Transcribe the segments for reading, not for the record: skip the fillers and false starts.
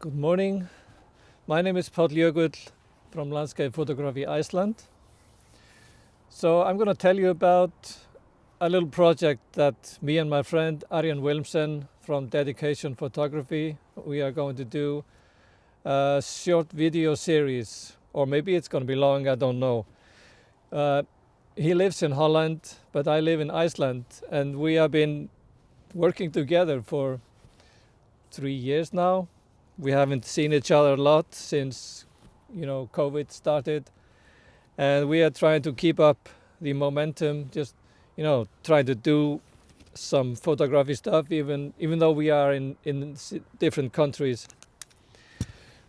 Good morning. My name is Páll Jökull from Landscape Photography Iceland. So I'm going to tell you about a little project that me and my friend Arjan Wilmsen from Dedication Photography, we are going to do a short video series, or maybe it's going to be long, I don't know. He lives in Holland, but I live in Iceland, and we have been working together for 3 years now. We haven't seen each other a lot since, COVID started, and we are trying to keep up the momentum, just, trying to do some photography stuff, even though we are in different countries.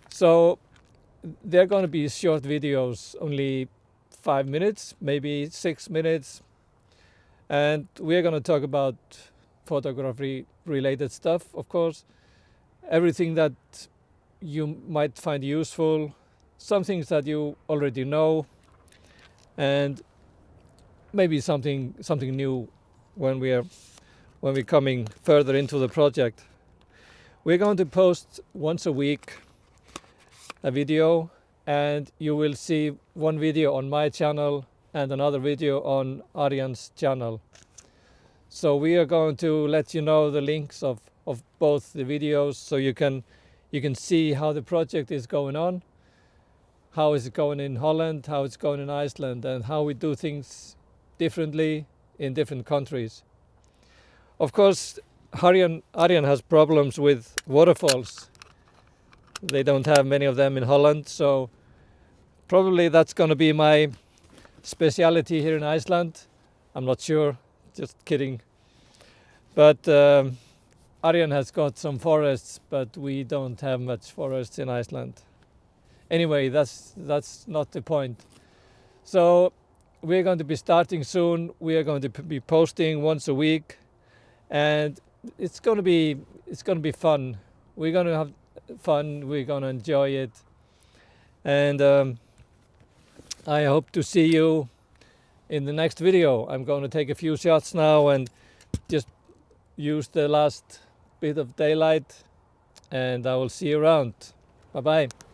So they're going to be short videos, only 5 minutes, maybe 6 minutes, and we're going to talk about photography related stuff, of course. Everything that you might find useful, some things that you already know, and maybe something new when we're coming further into the project. We're going to post once a week a video, and you will see one video on my channel and another video on Arjan's channel. So we are going to let you know the links of both the videos, so you can see how the project is going on, how is it going in Holland, how it's going in Iceland, and how we do things differently in different countries. Of course, Arjan has problems with waterfalls. They don't have many of them in Holland, so probably that's going to be my speciality here in Iceland. I'm not sure, just kidding. But Arjan has got some forests, but we don't have much forests in Iceland. Anyway, that's not the point. So we're going to be starting soon. We are going to be posting once a week, and it's going to be fun. We're going to have fun. We're going to enjoy it, and I hope to see you in the next video. I'm going to take a few shots now and just use the last bit of daylight, and I will see you around. Bye bye.